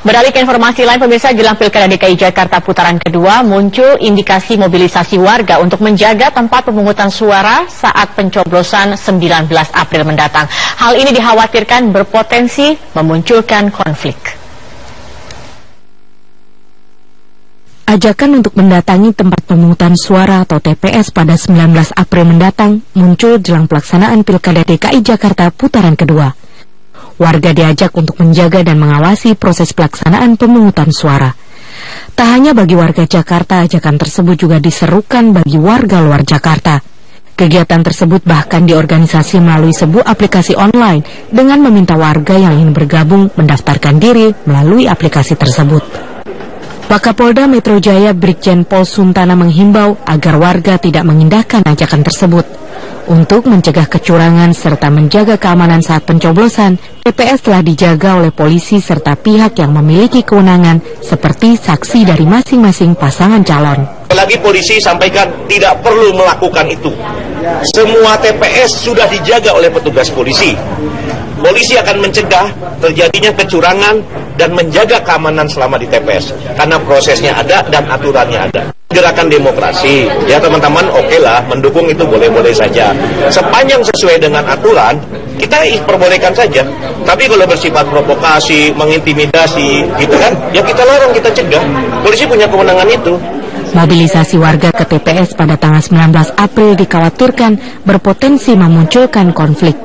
Beralih ke informasi lain, pemirsa, jelang Pilkada DKI Jakarta putaran kedua muncul indikasi mobilisasi warga untuk menjaga tempat pemungutan suara saat pencoblosan 19 April mendatang. Hal ini dikhawatirkan berpotensi memunculkan konflik. Ajakan untuk mendatangi tempat pemungutan suara atau TPS pada 19 April mendatang muncul jelang pelaksanaan Pilkada DKI Jakarta putaran kedua. Warga diajak untuk menjaga dan mengawasi proses pelaksanaan pemungutan suara. Tak hanya bagi warga Jakarta, ajakan tersebut juga diserukan bagi warga luar Jakarta. Kegiatan tersebut bahkan diorganisasi melalui sebuah aplikasi online dengan meminta warga yang ingin bergabung mendaftarkan diri melalui aplikasi tersebut. Wakapolda Metro Jaya Brigjen Pol Suntana menghimbau agar warga tidak mengindahkan ajakan tersebut. Untuk mencegah kecurangan serta menjaga keamanan saat pencoblosan, TPS telah dijaga oleh polisi serta pihak yang memiliki kewenangan seperti saksi dari masing-masing pasangan calon. Lagi polisi sampaikan tidak perlu melakukan itu. Semua TPS sudah dijaga oleh petugas polisi. Polisi akan mencegah terjadinya kecurangan dan menjaga keamanan selama di TPS. Karena prosesnya ada dan aturannya ada. Gerakan demokrasi, ya teman-teman, oke lah, mendukung itu boleh-boleh saja. Sepanjang sesuai dengan aturan, kita perbolehkan saja. Tapi kalau bersifat provokasi, mengintimidasi, gitu kan, ya kita larang, kita cegah. Polisi punya kewenangan itu. Mobilisasi warga ke TPS pada tanggal 19 April dikhawatirkan berpotensi memunculkan konflik.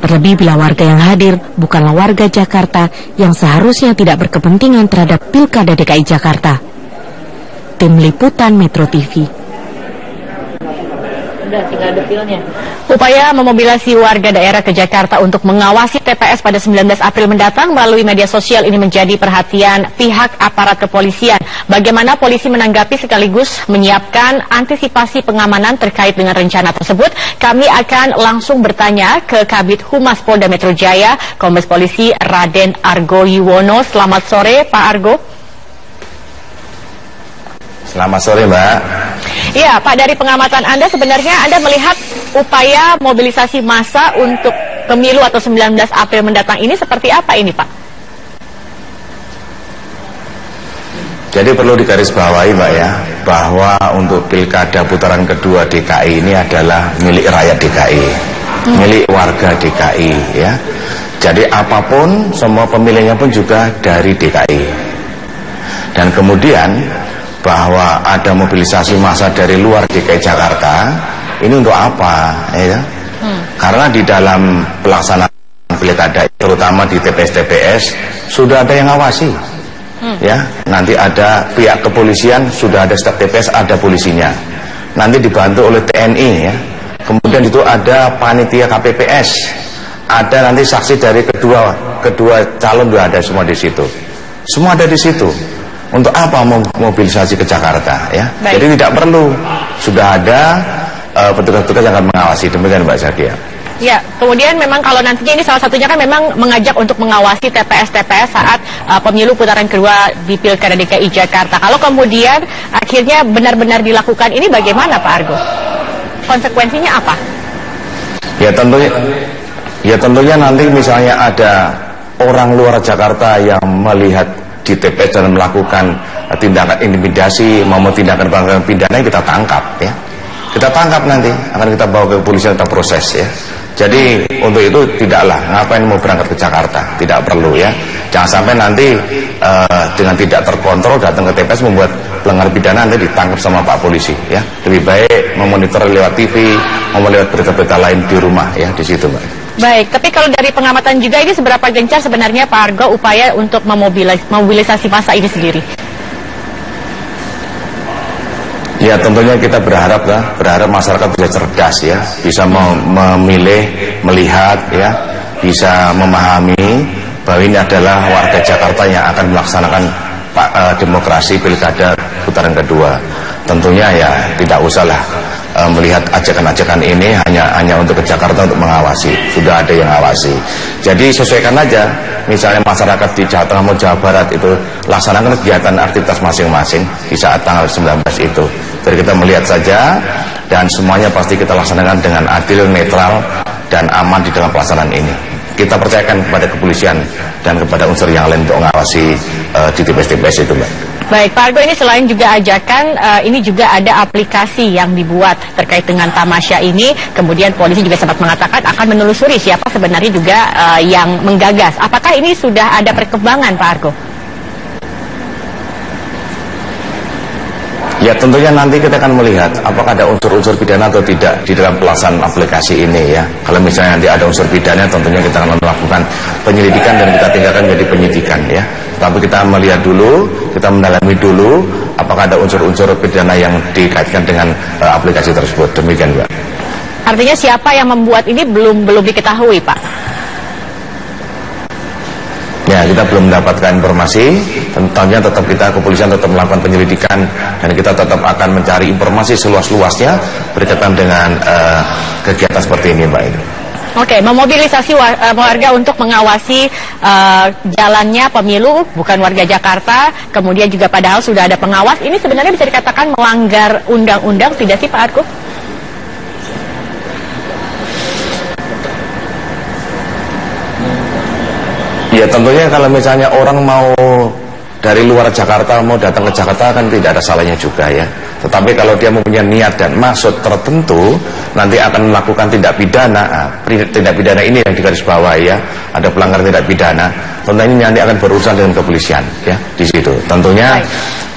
Terlebih bila warga yang hadir bukanlah warga Jakarta yang seharusnya tidak berkepentingan terhadap Pilkada DKI Jakarta. Tim Liputan Metro TV. Upaya memobilisasi warga daerah ke Jakarta untuk mengawasi TPS pada 19 April mendatang melalui media sosial ini menjadi perhatian pihak aparat kepolisian. Bagaimana polisi menanggapi sekaligus menyiapkan antisipasi pengamanan terkait dengan rencana tersebut? Kami akan langsung bertanya ke Kabid Humas Polda Metro Jaya, Kombes Polisi Raden Argo Yuwono. Selamat sore, Pak Argo. Selamat sore, Mbak. Ya, Pak, dari pengamatan Anda sebenarnya Anda melihat upaya mobilisasi massa untuk pemilu atau 19 April mendatang ini seperti apa ini, Pak? Jadi perlu digarisbawahi, Mbak, ya, bahwa untuk Pilkada putaran kedua DKI ini adalah milik rakyat DKI, milik warga DKI, ya. Jadi apapun, semua pemilihnya pun juga dari DKI. Dan kemudian bahwa ada mobilisasi massa dari luar DKI Jakarta, ini untuk apa, ya? Karena di dalam pelaksanaan pilkada, terutama di TPS-TPS, sudah ada yang ngawasi, ya. Nanti ada pihak kepolisian, sudah ada setiap TPS ada polisinya. Nanti dibantu oleh TNI, ya. Kemudian itu ada panitia KPPS, ada nanti saksi dari kedua calon juga ada semua di situ. Semua ada di situ. Untuk apa mobilisasi ke Jakarta, ya? Baik. Jadi tidak perlu, sudah ada petugas-petugas yang akan mengawasi. Demikian, Mbak Zakia. Ya, kemudian memang kalau nantinya ini salah satunya kan memang mengajak untuk mengawasi TPS-TPS saat pemilu putaran kedua di Pilkada DKI Jakarta. Kalau kemudian akhirnya benar-benar dilakukan ini bagaimana, Pak Argo? Konsekuensinya apa? Ya tentunya nanti misalnya ada orang luar Jakarta yang melihat di TPS dan melakukan tindakan intimidasi, mau tindakan pidana, kita tangkap, ya. Kita tangkap nanti, akan kita bawa ke kepolisian, kita proses, ya. Jadi untuk itu tidaklah, ngapain mau berangkat ke Jakarta, tidak perlu, ya. Jangan sampai nanti dengan tidak terkontrol datang ke TPS membuat pelanggar pidana, nanti ditangkap sama Pak Polisi, ya. Lebih baik memonitor lewat TV, lewat berita-berita lain di rumah, ya, di situ, Mbak. Baik, tapi kalau dari pengamatan juga ini seberapa gencar sebenarnya Pak Argo upaya untuk memobilisasi massa ini sendiri? Ya tentunya kita berharap masyarakat bisa cerdas, ya, bisa memilih, melihat, ya, bisa memahami bahwa ini adalah warga Jakarta yang akan melaksanakan demokrasi Pilkada putaran kedua. Tentunya ya tidak usahlah melihat ajakan-ajakan ini hanya untuk ke Jakarta untuk mengawasi, sudah ada yang awasi. Jadi sesuaikan aja, misalnya masyarakat di Jawa Tengah maupun Jawa Barat itu laksanakan kegiatan aktivitas masing-masing di saat tanggal 19 itu. Jadi kita melihat saja dan semuanya pasti kita laksanakan dengan adil, netral, dan aman di dalam pelaksanaan ini. kita percayakan kepada kepolisian dan kepada unsur yang lain untuk mengawasi di TPS-TPS itu, Mbak. Baik, Pak Argo, ini selain juga ajakan, ini juga ada aplikasi yang dibuat terkait dengan tamasya ini. Kemudian polisi juga sempat mengatakan akan menelusuri siapa sebenarnya juga yang menggagas. Apakah ini sudah ada perkembangan, Pak Argo? Ya, tentunya nanti kita akan melihat apakah ada unsur-unsur pidana atau tidak di dalam pelaksanaan aplikasi ini ya. Kalau misalnya nanti ada unsur pidana, tentunya kita akan melakukan penyelidikan dan kita tinggalkan menjadi penyidikan ya. Tapi kita melihat dulu, kita mendalami dulu apakah ada unsur-unsur pidana yang dikaitkan dengan aplikasi tersebut. Demikian, Mbak. Artinya siapa yang membuat ini belum diketahui, Pak? Ya, kita belum mendapatkan informasi. Tentunya tetap kita, kepolisian tetap melakukan penyelidikan dan kita tetap akan mencari informasi seluas-luasnya berkaitan dengan kegiatan seperti ini, Mbak. Oke, memobilisasi warga untuk mengawasi jalannya pemilu, bukan warga Jakarta, kemudian juga padahal sudah ada pengawas. Ini sebenarnya bisa dikatakan melanggar undang-undang, tidak sih, Pak Argo? Ya, tentunya kalau misalnya orang mau dari luar Jakarta mau datang ke Jakarta kan tidak ada salahnya juga ya. Tetapi kalau dia mempunyai niat dan maksud tertentu, nanti akan melakukan tindak pidana. Tindak pidana ini yang digarisbawahi ya, ada pelanggaran tindak pidana. Tentunya ini nanti akan berurusan dengan kepolisian ya di situ. Tentunya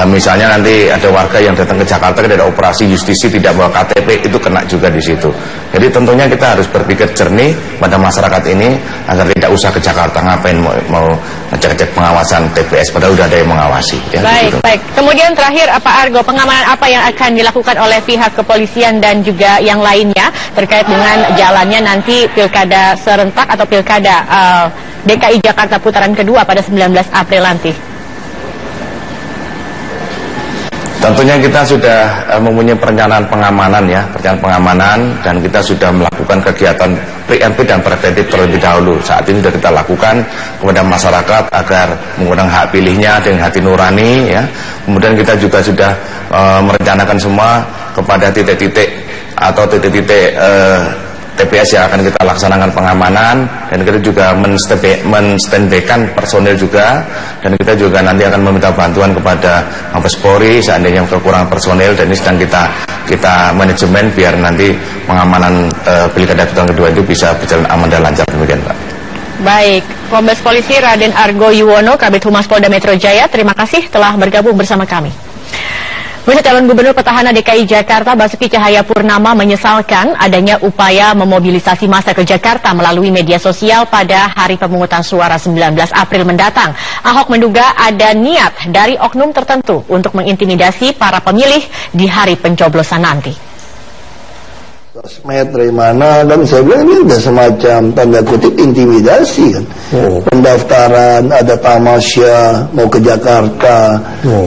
misalnya nanti ada warga yang datang ke Jakarta tidak ada operasi justisi tidak bawa KTP, itu kena juga di situ. Jadi tentunya kita harus berpikir jernih pada masyarakat ini agar tidak usah ke Jakarta ngapain mau ngecek-ngecek pengawasan TPS padahal udah ada yang mengawasi ya. Baik, gitu. baik. Kemudian terakhir Pak Argo, pengamanan apa yang akan dilakukan oleh pihak kepolisian dan juga yang lainnya terkait dengan jalannya nanti pilkada serentak atau pilkada DKI Jakarta putaran kedua pada 19 April nanti? Tentunya kita sudah mempunyai perencanaan pengamanan ya, dan kita sudah melakukan kegiatan preemptif dan preventif terlebih dahulu. Saat ini sudah kita lakukan kepada masyarakat agar menggunakan hak pilihnya dengan hati nurani ya. Kemudian kita juga sudah merencanakan semua kepada titik-titik atau titik-titik TPS yang akan kita laksanakan pengamanan, dan kita juga men-standby-kan personil juga, dan kita juga nanti akan meminta bantuan kepada Mabes Polri seandainya kekurangan personil, dan ini sedang kita manajemen biar nanti pengamanan pilkada putaran kedua itu bisa berjalan aman dan lancar. Demikian, Pak. Baik, Kombes Polisi Raden Argo Yuwono, Kabid Humas Polda Metro Jaya, terima kasih telah bergabung bersama kami. Calon Gubernur Petahana DKI Jakarta Basuki Cahayapurnama menyesalkan adanya upaya memobilisasi massa ke Jakarta melalui media sosial pada hari pemungutan suara 19 April mendatang. Ahok menduga ada niat dari oknum tertentu untuk mengintimidasi para pemilih di hari pencoblosan nanti. Sosmed dari mana, dan saya bilang ini udah semacam tanda kutip intimidasi kan. Pendaftaran, ada tamasya mau ke Jakarta,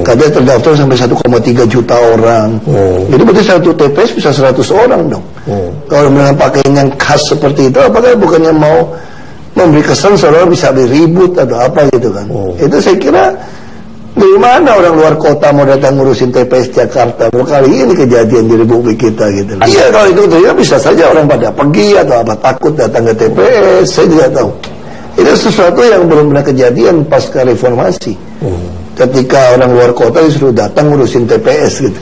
katanya terdaftar sampai 1,3 juta orang. Jadi berarti satu TPS bisa 100 orang dong. Kalau dengan pakaian yang khas seperti itu, apakah bukannya mau memberi kesan seolah bisa diribut atau apa gitu kan. Itu saya kira dari mana orang luar kota mau datang ngurusin TPS Jakarta? Kali ini kejadian di Republik kita gitu. Iya, kalau itu ya bisa saja orang pada pergi atau apa, takut datang ke TPS, saya tidak tahu. Itu sesuatu yang belum pernah kejadian pasca reformasi. Ketika orang luar kota disuruh datang ngurusin TPS gitu.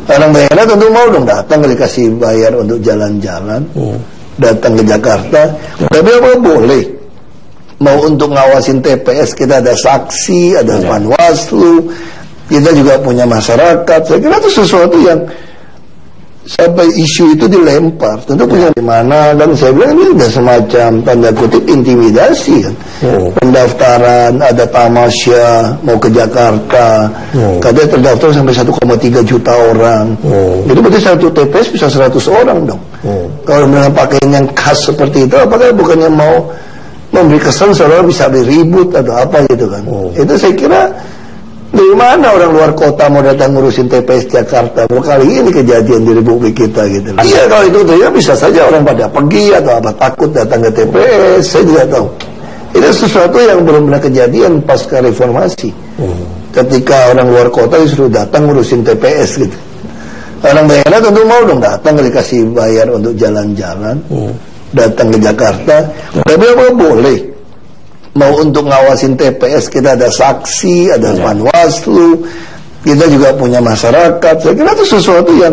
Orang daerah tentu mau dong datang, dikasih bayar untuk jalan-jalan, datang ke Jakarta. Tapi apa boleh? Mau untuk ngawasin TPS kita ada saksi, ada Panwaslu, kita juga punya masyarakat. Saya kira itu sesuatu yang sampai isu itu dilempar, tentu punya di mana, dan saya bilang ini sudah semacam tanda kutip intimidasi kan. Pendaftaran, ada tamasya mau ke Jakarta, katanya terdaftar sampai 1,3 juta orang. Jadi berarti satu TPS bisa 100 orang dong. Kalau dengan pakaian yang khas seperti itu, apakah bukannya mau memberi kesan seolah bisa diribut atau apa gitu kan. Itu saya kira dari mana orang luar kota mau datang ngurusin TPS Jakarta? Kali ini kejadian di Republik kita gitu. Iya, kalau itu ya bisa saja orang pada pergi atau apa, takut datang ke TPS, saya tidak tahu. Itu sesuatu yang belum pernah kejadian pasca reformasi. Ketika orang luar kota disuruh datang ngurusin TPS gitu. Orang daerah tentu mau dong datang, dikasih bayar untuk jalan-jalan, datang ke Jakarta, tapi apa boleh? Mau untuk ngawasin TPS kita ada saksi, ada Panwaslu, kita juga punya masyarakat. Saya kira itu sesuatu yang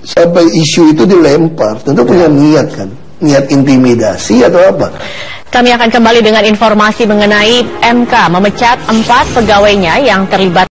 sampai isu itu dilempar, tentu punya niat kan, niat intimidasi atau apa? Kami akan kembali dengan informasi mengenai MK memecat 4 pegawainya yang terlibat